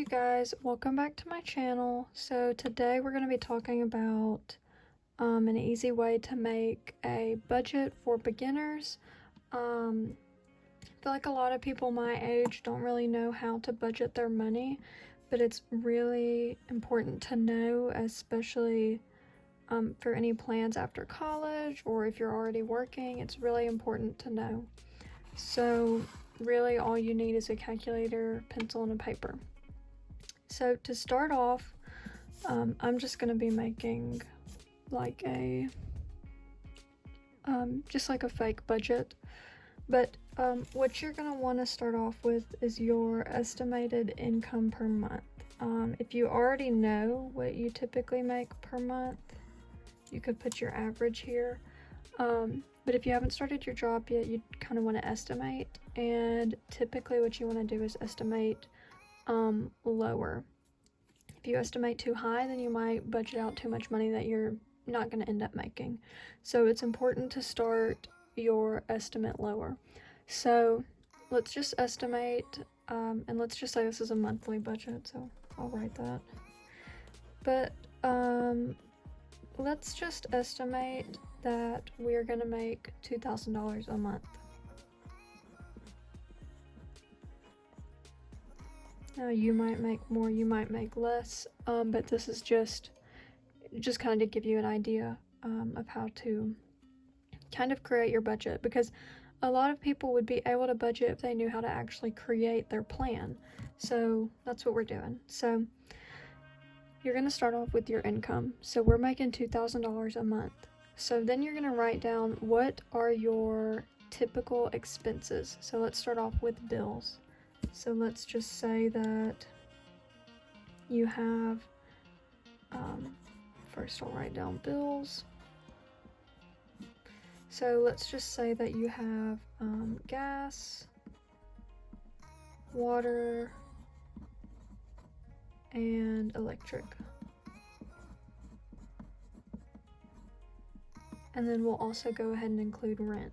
you guys, welcome back to my channel. So today we're going to be talking about an easy way to make a budget for beginners. I feel like a lot of people my age don't really know how to budget their money, but it's really important to know, especially for any plans after college or if you're already working. It's really important to know. So really all you need is a calculator, pencil, and a paper. So to start off, I'm just going to be making like a just like a fake budget, but what you're going to want to start off with is your estimated income per month. If you already know what you typically make per month, you could put your average here, but if you haven't started your job yet, you kind of want to estimate, and typically what you want to do is estimate lower. If you estimate too high, then you might budget out too much money that you're not going to end up making. So it's important to start your estimate lower. So let's just estimate, and let's just say this is a monthly budget, so I'll write that. But let's just estimate that we're going to make $2,000 a month. Now you might make more, you might make less, but this is just kind of to give you an idea of how to kind of create your budget, because a lot of people would be able to budget if they knew how to actually create their plan. So that's what we're doing. So you're going to start off with your income. So we're making $2,000 a month. So then you're going to write down what are your typical expenses. So let's start off with bills. So let's just say that you have, first I'll write down bills. So let's just say that you have gas, water, and electric. And then we'll also go ahead and include rent.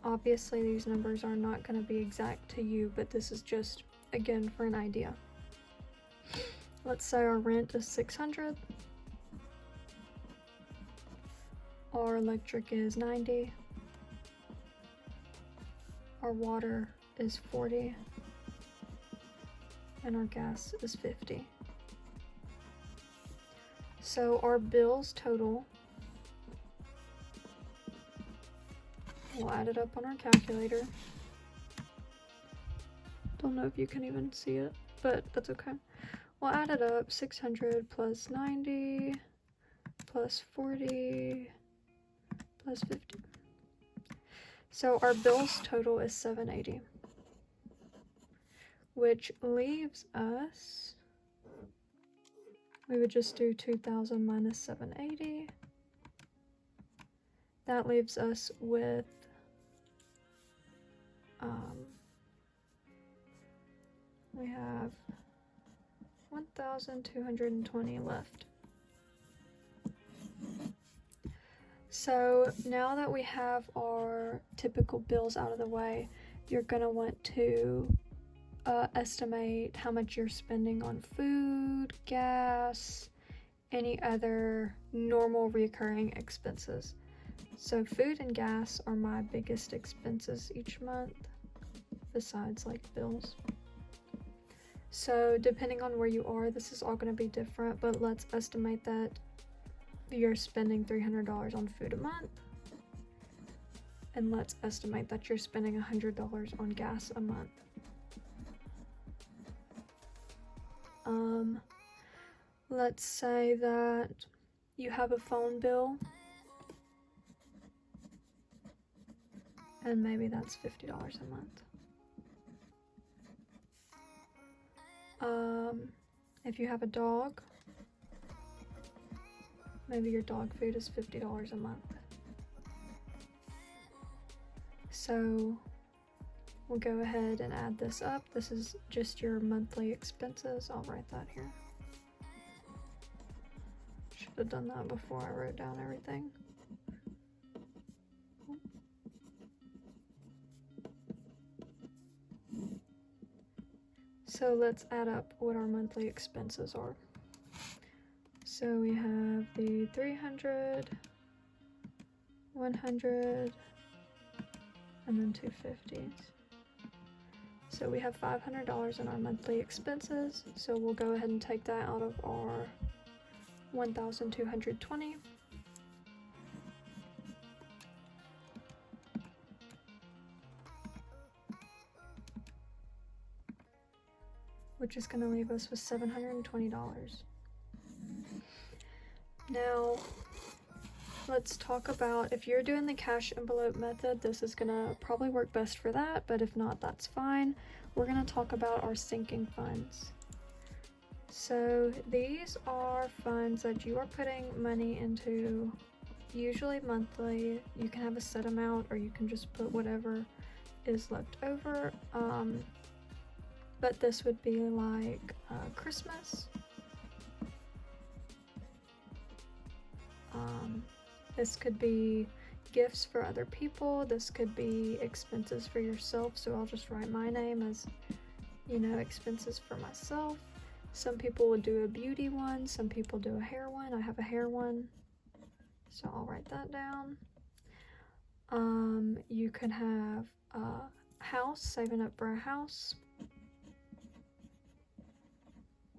Obviously, these numbers are not going to be exact to you, but this is just, again, for an idea. Let's say our rent is $600. Our electric is $90. Our water is $40. And our gas is $50. So our bills total, we'll add it up on our calculator. Don't know if you can even see it, but that's okay. We'll add it up. 600 plus 90 plus 40 plus 50. So our bills total is $780, which leaves us, we would just do 2,000 minus 780. That leaves us with we have 1,220 left. So now that we have our typical bills out of the way, you're gonna want to estimate how much you're spending on food, gas, any other normal recurring expenses. So food and gas are my biggest expenses each month, besides like bills. So depending on where you are, this is all going to be different, but let's estimate that you're spending $300 on food a month. And let's estimate that you're spending $100 on gas a month. Let's say that you have a phone bill, and maybe that's $50 a month. If you have a dog, maybe your dog food is $50 a month. So we'll go ahead and add this up. This is just your monthly expenses. I'll write that here. Should have done that before I wrote down everything. So let's add up what our monthly expenses are. So we have the 300, 100, and then 250s. So we have $500 in our monthly expenses. So we'll go ahead and take that out of our 1,220. Which is going to leave us with $720. Now, let's talk about, if you're doing the cash envelope method, this is going to probably work best for that, but if not, that's fine. We're going to talk about our sinking funds. So these are funds that you are putting money into, usually monthly. You can have a set amount, or you can just put whatever is left over. But this would be like Christmas. This could be gifts for other people. This could be expenses for yourself. So I'll just write my name as, you know, expenses for myself. Some people would do a beauty one. Some people do a hair one. I have a hair one. So I'll write that down. You can have a house, saving up for a house.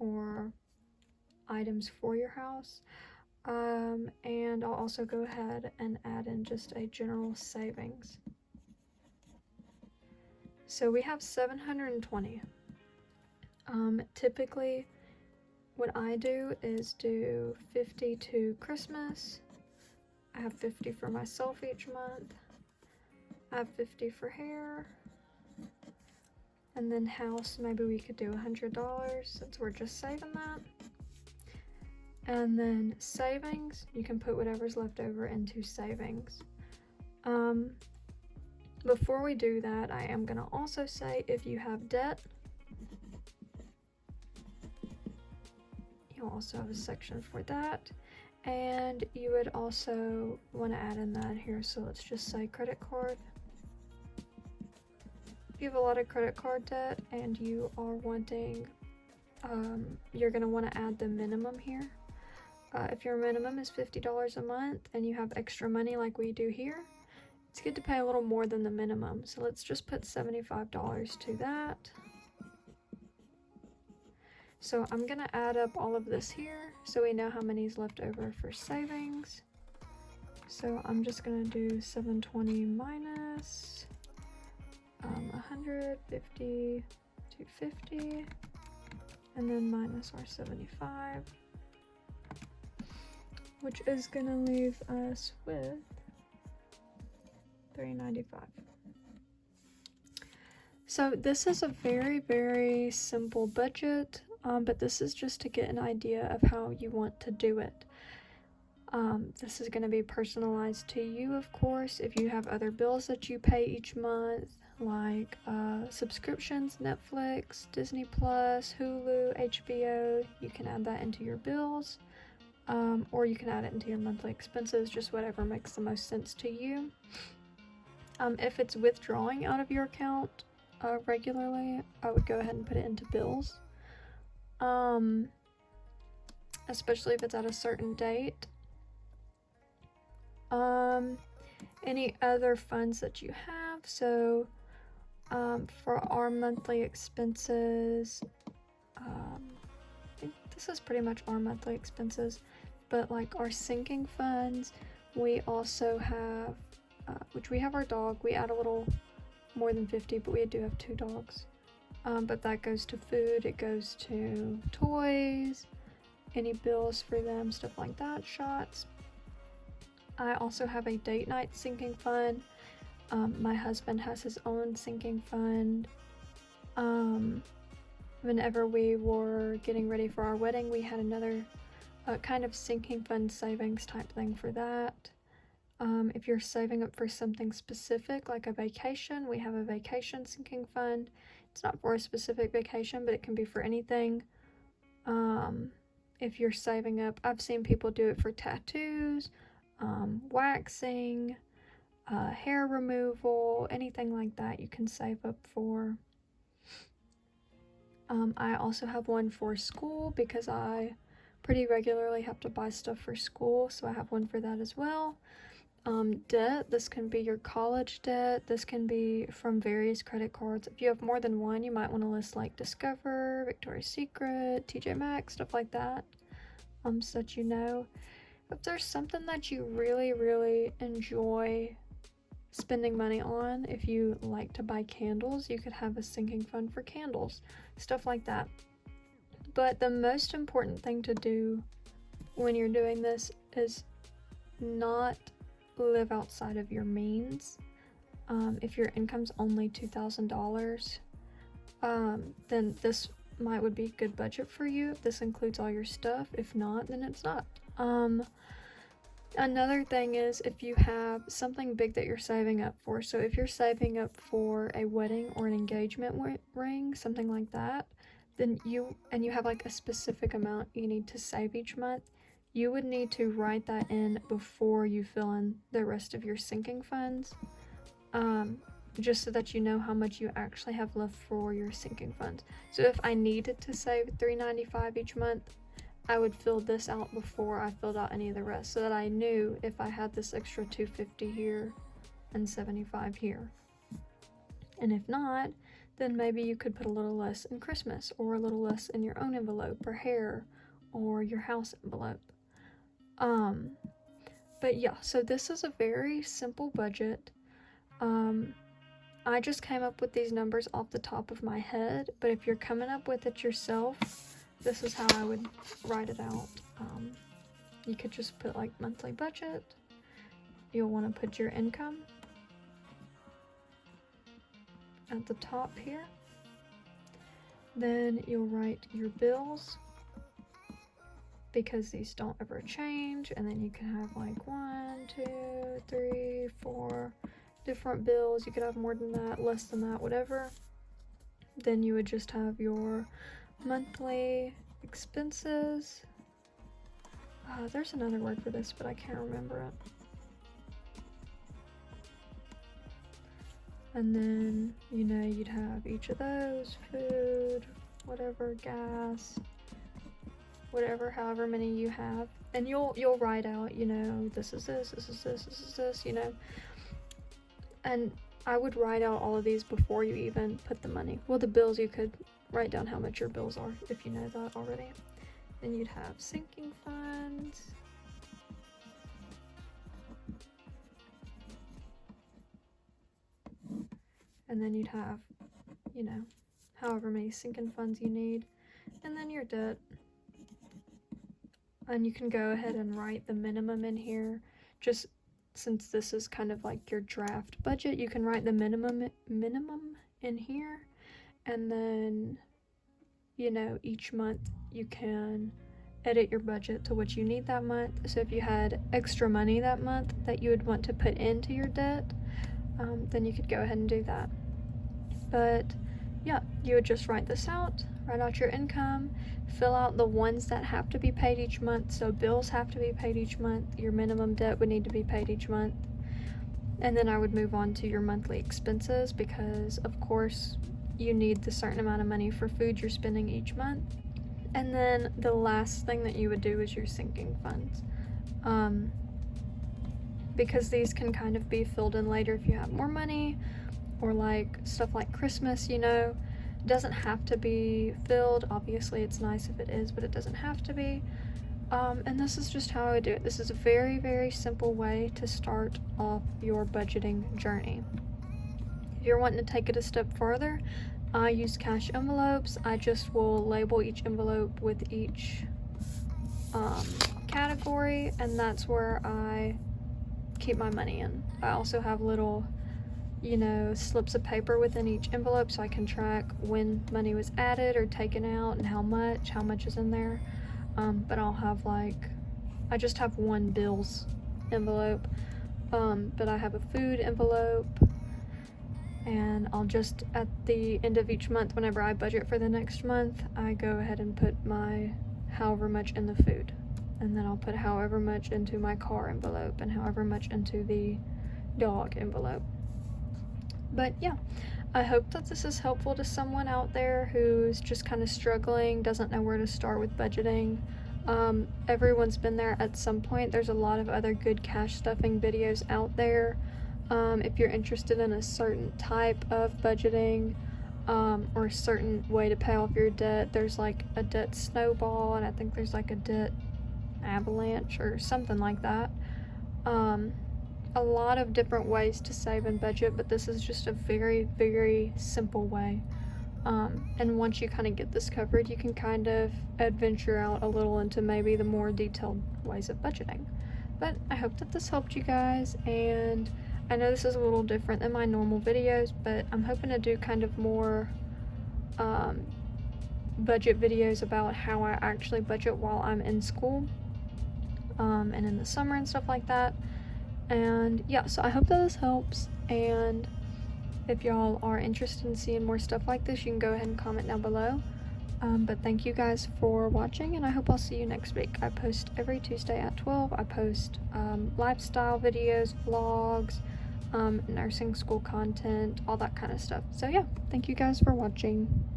Or items for your house. And I'll also go ahead and add in just a general savings. So we have 720. Typically what I do is do 50 to Christmas. I have 50 for myself each month. I have 50 for hair. And then house, maybe we could do $100 since we're just saving that. And then savings, you can put whatever's left over into savings. Before we do that, I am gonna also say if you have debt, you'll also have a section for that. And you would also want to add in that here, so let's just say credit card. If you have a lot of credit card debt and you are wanting, you're going to want to add the minimum here. If your minimum is $50 a month and you have extra money like we do here, it's good to pay a little more than the minimum. So let's just put $75 to that. So I'm going to add up all of this here so we know how many is left over for savings. So I'm just going to do 720 minus 100, 50, 250, and then minus our 75, which is going to leave us with $395. So this is a very, very simple budget, but this is just to get an idea of how you want to do it. This is going to be personalized to you, of course. If you have other bills that you pay each month, like subscriptions, Netflix, Disney Plus, Hulu, HBO, you can add that into your bills, or you can add it into your monthly expenses, just whatever makes the most sense to you. If it's withdrawing out of your account regularly, I would go ahead and put it into bills, especially if it's at a certain date. Any other funds that you have, so for our monthly expenses, I think this is pretty much our monthly expenses, but like our sinking funds, we also have, which we have our dog, we add a little more than 50, but we do have 2 dogs. But that goes to food, it goes to toys, any bills for them, stuff like that, shots. I also have a date night sinking fund. My husband has his own sinking fund. Whenever we were getting ready for our wedding, we had another kind of sinking fund savings type thing for that. If you're saving up for something specific, like a vacation, we have a vacation sinking fund. It's not for a specific vacation, but it can be for anything. If you're saving up, I've seen people do it for tattoos, waxing, hair removal, anything like that you can save up for. I also have one for school because I pretty regularly have to buy stuff for school, so I have one for that as well. Debt, this can be your college debt, this can be from various credit cards. If you have more than one, you might want to list like Discover, Victoria's Secret, TJ Maxx, stuff like that, so that you know. If there's something that you really enjoy spending money on, if you like to buy candles, you could have a sinking fund for candles, stuff like that. But the most important thing to do when you're doing this is not live outside of your means. If your income's only $2,000, then this would be a good budget for you if this includes all your stuff. If not, then it's not. Another thing is if you have something big that you're saving up for. So if you're saving up for a wedding or an engagement ring, something like that, then you have like a specific amount you need to save each month, you would need to write that in before you fill in the rest of your sinking funds, just so that you know how much you actually have left for your sinking funds. So if I needed to save $395 each month, I would fill this out before I filled out any of the rest, so that I knew if I had this extra $250 here and $75 here. And if not, then maybe you could put a little less in Christmas, or a little less in your own envelope, or hair, or your house envelope. But yeah, so this is a very simple budget. I just came up with these numbers off the top of my head, but if you're coming up with it yourself, this is how I would write it out. You could just put like monthly budget. You'll want to put your income at the top here. Then you'll write your bills, because these don't ever change. And then you can have like 1, 2, 3, 4 different bills. You could have more than that, less than that, whatever. Then you would just have your monthly expenses. There's another word for this, but I can't remember it. And then, you'd have each of those, food, whatever, gas, whatever, however many you have. And you'll write out, this is this, this is this, this is this, And I would write out all of these before you even put the money. Well, the bills, you could write down how much your bills are if you know that already. Then you'd have sinking funds. And then you'd have, however many sinking funds you need. And then your debt. And you can go ahead and write the minimum in here. Just since this is kind of like your draft budget, you can write the minimum in here. And then, each month you can edit your budget to what you need that month. So if you had extra money that month that you would want to put into your debt, then you could go ahead and do that. But yeah, you would just write this out, write out your income, fill out the ones that have to be paid each month. So bills have to be paid each month, your minimum debt would need to be paid each month. And then I would move on to your monthly expenses, because of course you need the certain amount of money for food you're spending each month. And then the last thing that you would do is your sinking funds. Because these can kind of be filled in later if you have more money, or like stuff like Christmas, doesn't have to be filled. Obviously it's nice if it is, but it doesn't have to be. And this is just how I do it. This is a very, very simple way to start off your budgeting journey. If you're wanting to take it a step further, I use cash envelopes. I just will label each envelope with each category, and that's where I keep my money in. I also have little, slips of paper within each envelope, so I can track when money was added or taken out and how much is in there. But I'll have I just have one bills envelope, but I have a food envelope, and I'll just, at the end of each month, whenever I budget for the next month, I go ahead and put my however much in the food, and then I'll put however much into my car envelope, and however much into the dog envelope. But yeah, I hope that this is helpful to someone out there who's just kind of struggling, doesn't know where to start with budgeting. Everyone's been there at some point. There's a lot of other good cash stuffing videos out there. If you're interested in a certain type of budgeting, or a certain way to pay off your debt, there's like a debt snowball, and I think there's like a debt avalanche or something like that. A lot of different ways to save and budget, but this is just a very, very simple way. And once you kind of get this covered, you can kind of adventure out a little into maybe the more detailed ways of budgeting. But I hope that this helped you guys, and I know this is a little different than my normal videos, but I'm hoping to do kind of more budget videos about how I actually budget while I'm in school, and in the summer and stuff like that. And yeah, so I hope that this helps, and if y'all are interested in seeing more stuff like this, you can go ahead and comment down below. But thank you guys for watching, and I hope I'll see you next week. I post every Tuesday at 12. I post lifestyle videos, vlogs, nursing school content, all that kind of stuff. So yeah, thank you guys for watching.